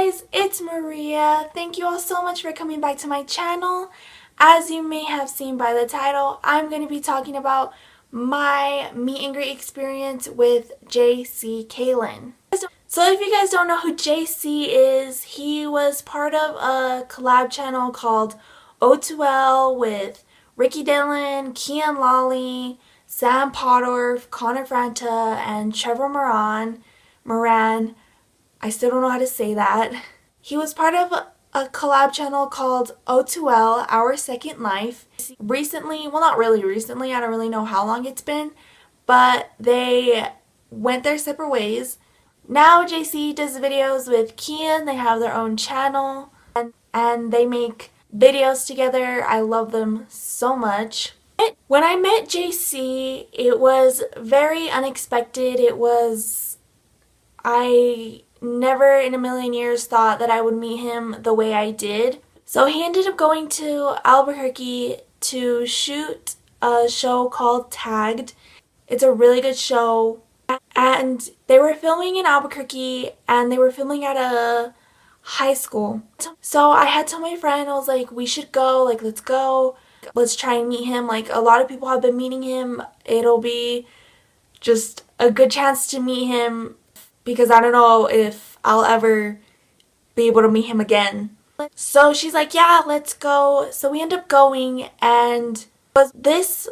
guys, it's Maria. Thank you all so much for coming back to my channel. As you may have seen by the title, I'm going to be talking about my meet and greet experience with JC CAYLEN. So if you guys don't know who JC is, he was part of a collab channel called O2L with Ricky Dillon, Kian Lawley, Sam Podorf, Connor Franta, and Trevor Moran. I still don't know how to say that. He was part of a collab channel called O2L, Our Second Life. Recently, well not really recently, I don't really know how long it's been, but they went their separate ways. Now JC does videos with Kian, they have their own channel, and they make videos together. I love them so much. When I met JC, it was very unexpected. I never in a million years thought that I would meet him the way I did. So he ended up going to Albuquerque to shoot a show called Tagged. It's a really good show. And they were filming in Albuquerque and they were filming at a high school. So I had told my friend, I was like, we should go, like let's go. Let's try and meet him. Like a lot of people have been meeting him. It'll be just a good chance to meet him because I don't know if I'll ever be able to meet him again. So she's like, yeah, let's go. So we end up going, and this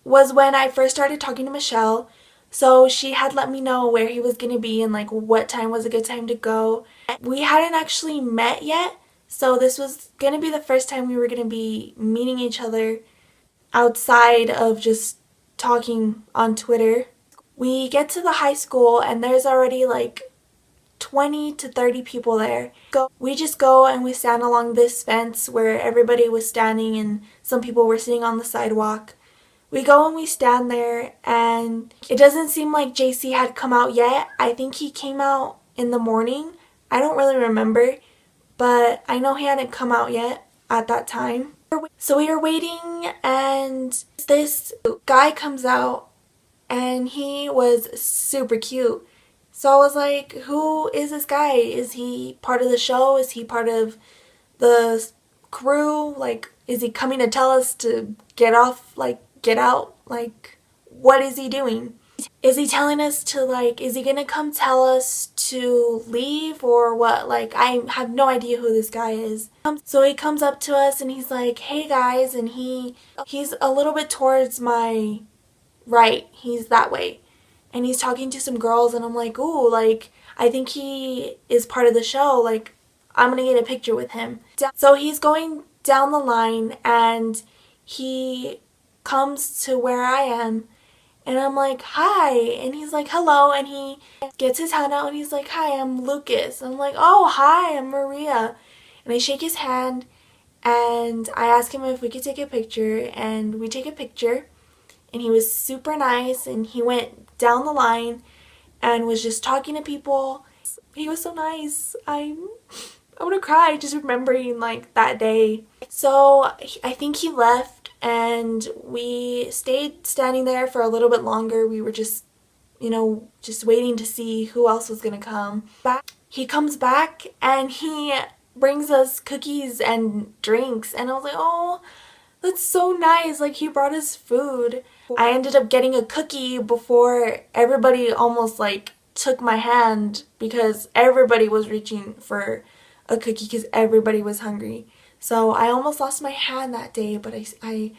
was when I first started talking to Michelle. So she had let me know where he was going to be and like what time was a good time to go. We hadn't actually met yet, so this was going to be the first time we were going to be meeting each other outside of just talking on Twitter. We get to the high school and there's already like 20 to 30 people there. We just go and we stand along this fence where everybody was standing and some people were sitting on the sidewalk. We go and we stand there, and it doesn't seem like JC had come out yet. I think he came out in the morning. I don't really remember, but I know he hadn't come out yet at that time. So we were waiting, and this guy comes out, and he was super cute. So I was like, who is this guy? Is he part of the show? Is he part of the crew? Like, is he coming to tell us to get off, like, get out? Like, what is he doing? Is he telling us to, like, is he gonna come tell us to leave or what? Like, I have no idea who this guy is. So he comes up to us and he's like, hey guys, and he's a little bit towards my right. He's that way. And he's talking to some girls, and I'm like, ooh, like, I think he is part of the show. Like, I'm gonna get a picture with him. So he's going down the line and he comes to where I am, and I'm like, hi, and he's like, hello, and he gets his hand out and he's like, hi, I'm Lucas. And I'm like, oh, hi, I'm Maria. And I shake his hand and I ask him if we could take a picture, and we take a picture, and he was super nice, and he went down the line and was just talking to people. He was so nice. I want to cry just remembering like that day. So I think he left, and we stayed standing there for a little bit longer. We were just, just waiting to see who else was gonna come. He comes back and he brings us cookies and drinks, and I was like, oh, that's so nice. Like, he brought us food. I ended up getting a cookie before everybody almost like took my hand, because everybody was reaching for a cookie because everybody was hungry. So I almost lost my hand that day, but I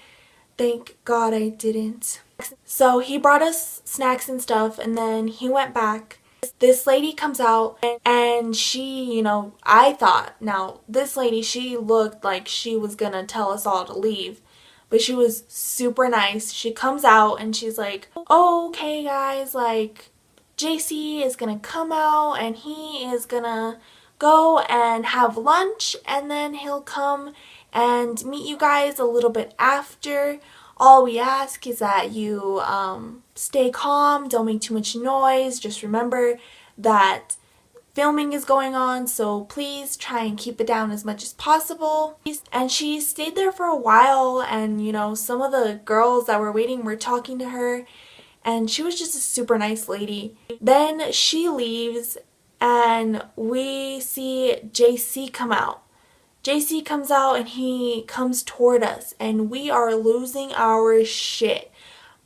thank God I didn't. So he brought us snacks and stuff, and then he went back. This lady comes out, and she, I thought, now this lady, she looked like she was gonna tell us all to leave, but she was super nice. She comes out and she's like, oh, okay guys, like, JC is gonna come out and he is gonna go and have lunch, and then he'll come and meet you guys a little bit after. All we ask is that you stay calm, don't make too much noise. Just remember that filming is going on, so please try and keep it down as much as possible. And she stayed there for a while, and some of the girls that were waiting were talking to her, and she was just a super nice lady. Then she leaves, and we see JC come out. JC comes out and he comes toward us and we are losing our shit.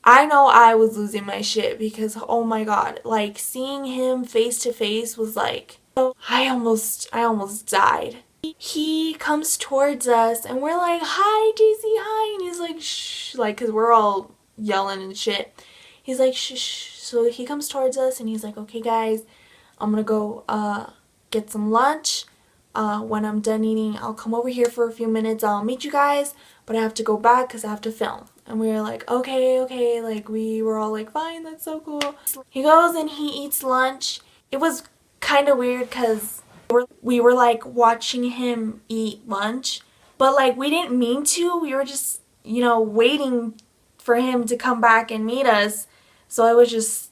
I know I was losing my shit because oh my god, like seeing him face to face was like I almost died. He comes towards us and we're like, "Hi, JC, hi." And he's like, "Shh," like cuz we're all yelling and shit. He's like, "Shh, shh." So he comes towards us and he's like, "Okay, guys, I'm going to go get some lunch. When I'm done eating, I'll come over here for a few minutes. I'll meet you guys, but I have to go back because I have to film." And we were like, okay, like we were all like, fine, that's so cool. He goes and he eats lunch. It was kind of weird because we were like watching him eat lunch, but like we didn't mean to. We were just, you know, waiting for him to come back and meet us. So it was just,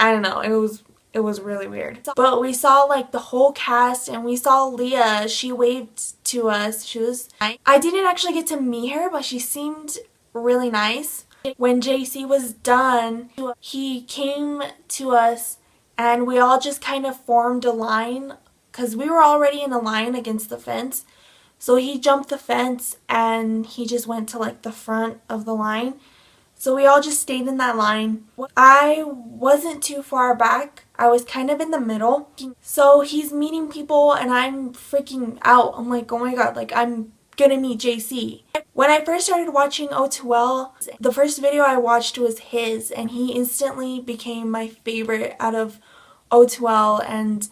I don't know, it was really weird. But we saw like the whole cast and we saw Leah. She waved to us. I didn't actually get to meet her, but she seemed really nice. When JC was done, he came to us and we all just kind of formed a line because we were already in a line against the fence. So he jumped the fence and he just went to like the front of the line. So we all just stayed in that line. I wasn't too far back. I was kind of in the middle. So he's meeting people and I'm freaking out. I'm like, oh my god, like I'm gonna meet JC. When I first started watching O2L, the first video I watched was his and he instantly became my favorite out of O2L and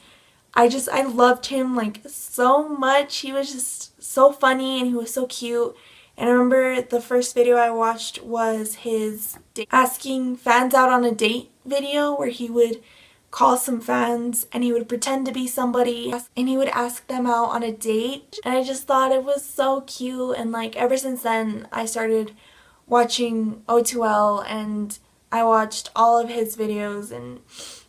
I loved him like so much. He was just so funny and he was so cute. And I remember the first video I watched was his asking fans out on a date video where he would call some fans and he would pretend to be somebody and he would ask them out on a date. And I just thought it was so cute and like ever since then I started watching O2L and I watched all of his videos and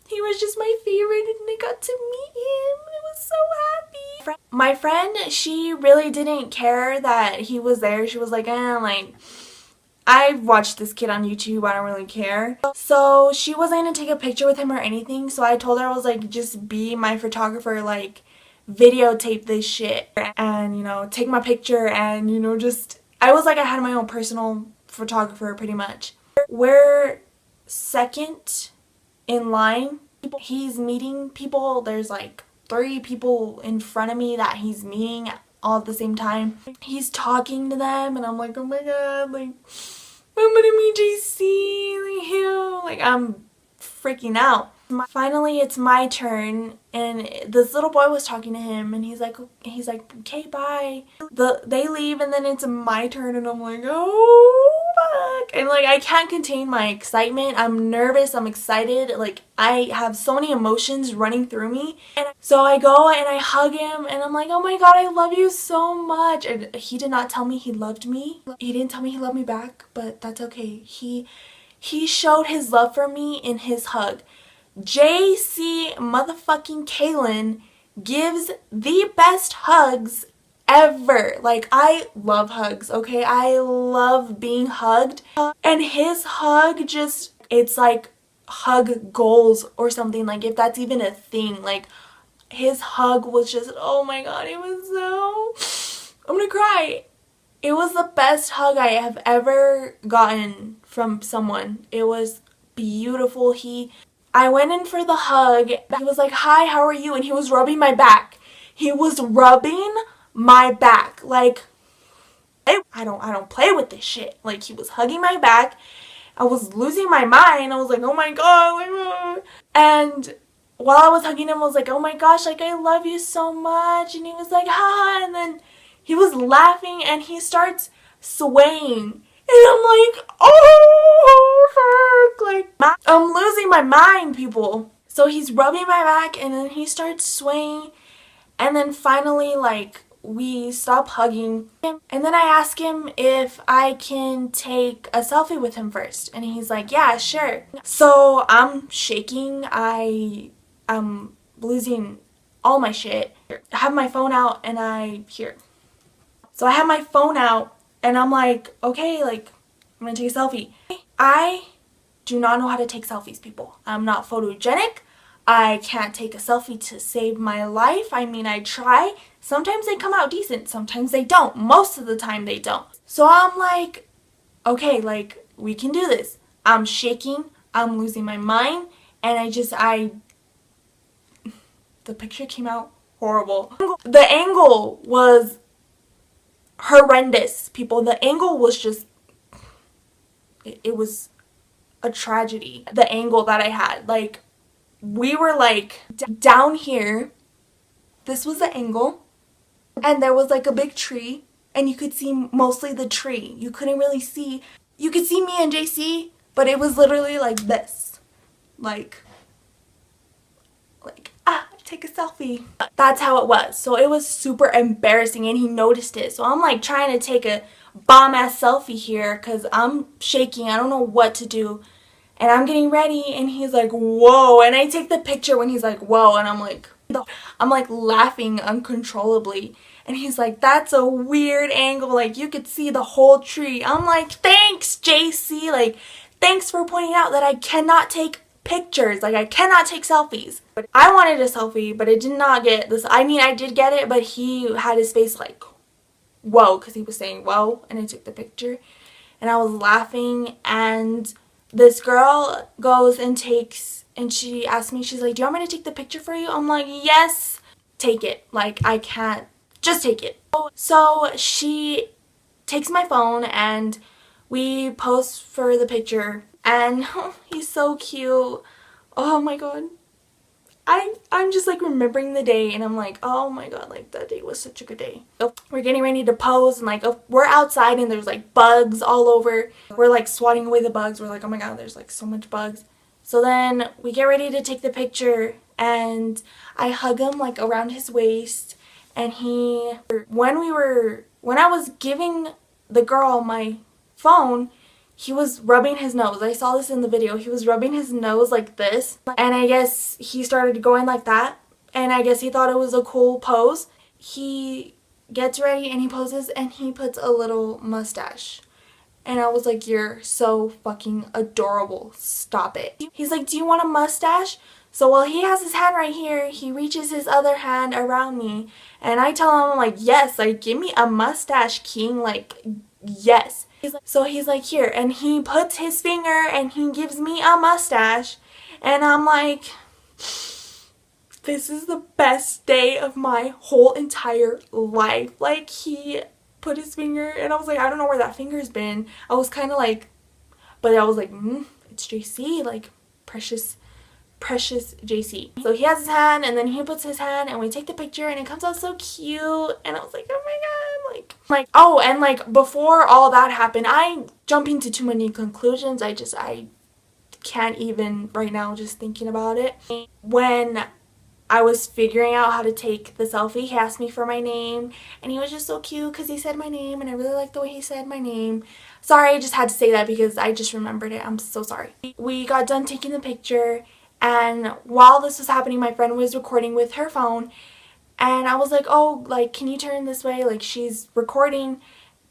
he was just my favorite and I got to meet him. I was so happy. My friend, she really didn't care that he was there. She was like, like, I've watched this kid on YouTube. I don't really care. So she wasn't going to take a picture with him or anything. So I told her, I was like, just be my photographer, like, videotape this shit and, you know, take my picture and, you know, just, I was like, I had my own personal photographer pretty much. We're second in line. He's meeting people. There's like 3 people in front of me that he's meeting all at the same time. He's talking to them and I'm like, oh my god, like I'm gonna meet JC, like him, like I'm freaking out. Finally it's my turn and this little boy was talking to him and he's like okay, bye. They leave and then it's my turn and I'm like, oh fuck, and like I can't contain my excitement. I'm nervous, I'm excited, like I have so many emotions running through me. And so I go and I hug him and I'm like, oh my god, I love you so much. And he did not tell me he loved me. He didn't tell me he loved me back, but that's okay. He showed his love for me in his hug. JC motherfucking CAYLEN gives the best hugs ever. Like, I love hugs, okay? I love being hugged. And his hug just, it's like hug goals or something, like if that's even a thing. Like, his hug was just, oh my god, it was so, I'm gonna cry. It was the best hug I have ever gotten from someone. It was beautiful. I went in for the hug. He was like, hi, how are you? And he was rubbing my back. He was rubbing my back. Like, I don't play with this shit. Like, he was hugging my back. I was losing my mind. I was like, oh my god. Like, and while I was hugging him, I was like, oh my gosh, like, I love you so much. And he was like, ha. And then he was laughing and he starts swaying. And I'm like, oh, fuck. Like, I'm losing my mind, people. So he's rubbing my back and then he starts swaying. And then finally, like, we stop hugging. And then I ask him if I can take a selfie with him first. And he's like, yeah, sure. So I'm shaking. I'm losing all my shit. I have my phone out and So I have my phone out and I'm like, okay, like, I'm gonna take a selfie. I do not know how to take selfies, people. I'm not photogenic. I can't take a selfie to save my life. I mean, I try. Sometimes they come out decent. Sometimes they don't. Most of the time they don't. So I'm like, okay, like, we can do this. I'm shaking. I'm losing my mind. And the picture came out horrible. The angle was horrendous, people. The angle was just, it was a tragedy. The angle that I had, like, we were like down here. This was the angle, and there was like a big tree, and you could see mostly the tree. You couldn't really see. You could see me and JC, but it was literally like this, like take a selfie. That's how it was. So it was super embarrassing, and he noticed it. So I'm like trying to take a bomb ass selfie here because I'm shaking. I don't know what to do. And I'm getting ready, and he's like, whoa. And I take the picture when he's like, whoa. And I'm like laughing uncontrollably. And he's like, that's a weird angle. Like, you could see the whole tree. I'm like, thanks, JC. Like, thanks for pointing out that I cannot take pictures. Like, I cannot take selfies. But I wanted a selfie, but it did not get this. I mean, I did get it, but he had his face like, whoa, because he was saying whoa. And I took the picture, and I was laughing, and this girl goes and takes, and she asked me, she's like, do you want me to take the picture for you? I'm like, yes, take it. Like, I can't, just take it. So she takes my phone, and we pose for the picture, and he's so cute. Oh my god. I'm just like remembering the day, and I'm like, oh my god, like that day was such a good day. We're getting ready to pose, and like we're outside, and there's like bugs all over. We're like swatting away the bugs. We're like, oh my god, there's like so much bugs. So then we get ready to take the picture, and I hug him like around his waist, and when I was giving the girl my phone, he was rubbing his nose. I saw this in the video. He was rubbing his nose like this. And I guess he started going like that. And I guess he thought it was a cool pose. He gets ready and he poses, and he puts a little mustache. And I was like, you're so fucking adorable. Stop it. He's like, do you want a mustache? So while he has his hand right here, he reaches his other hand around me. And I tell him, I'm like, yes, like, give me a mustache, king. Like, yes. So he's like, here, and he puts his finger and he gives me a mustache, and I'm like, this is the best day of my whole entire life. Like, he put his finger, and I was like, I don't know where that finger's been. I was kind of like, but I was like, it's JC, like, precious JC. So he has his hand, and then he puts his hand, and we take the picture, and it comes out so cute, and I was like, oh my god, like, oh, and like, before all that happened, I jump into too many conclusions. I can't even right now just thinking about it. When I was figuring out how to take the selfie, he asked me for my name, and he was just so cute because he said my name, and I really liked the way he said my name. Sorry, I just had to say that because I just remembered it. I'm so sorry. We got done taking the picture, and while this was happening, my friend was recording with her phone, and I was like, oh, like, can you turn this way? Like, she's recording.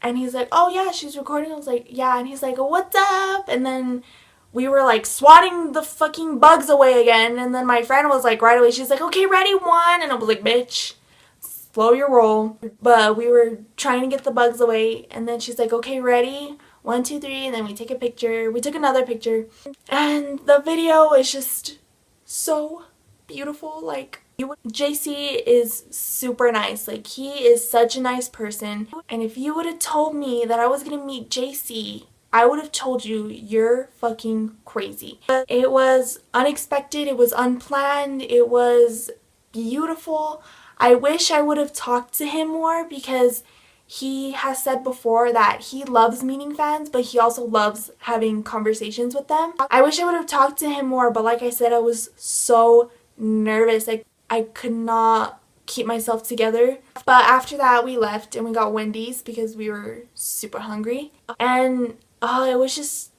And he's like, oh yeah, she's recording. I was like, yeah. And he's like, what's up? And then we were like swatting the fucking bugs away again. And then my friend was like, right away, she's like, okay, ready, one. And I was like, bitch, slow your roll. But we were trying to get the bugs away. And then she's like, okay, ready, 1, 2, 3. And then we take a picture. We took another picture. And the video is just so beautiful. Like, JC is super nice. Like, he is such a nice person. And if you would have told me that I was gonna meet JC, I would have told you you're fucking crazy. But it was unexpected. It was unplanned. It was beautiful. I wish I would have talked to him more, because he has said before that he loves meeting fans, but he also loves having conversations with them. I wish I would have talked to him more, but like I said, I was so nervous. Like, I could not keep myself together. But after that, we left and we got Wendy's because we were super hungry. And it was just,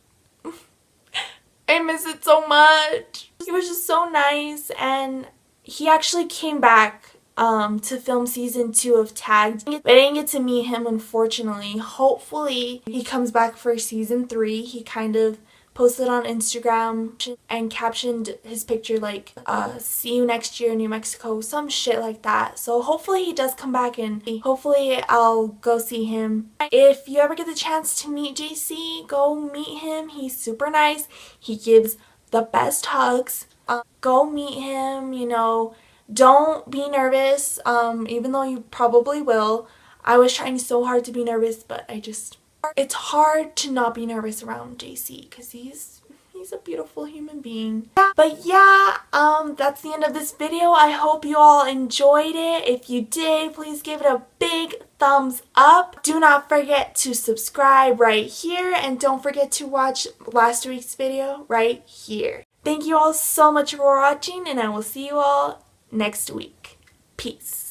I miss it so much. He was just so nice, and he actually came back to film season 2 of Tagged. I didn't get to meet him, unfortunately. Hopefully he comes back for season 3. He kind of posted on Instagram and captioned his picture like, see you next year in New Mexico, some shit like that. So hopefully he does come back and hopefully I'll go see him. If you ever get the chance to meet JC, go meet him. He's super nice. He gives the best hugs. Go meet him, you know. Don't be nervous, even though you probably will. I was trying so hard to be nervous, but it's hard to not be nervous around JC because he's a beautiful human being. But yeah, that's the end of this video. I hope you all enjoyed it. If you did, please give it a big thumbs up. Do not forget to subscribe right here, and don't forget to watch last week's video right here. Thank you all so much for watching, and I will see you all next week. Peace.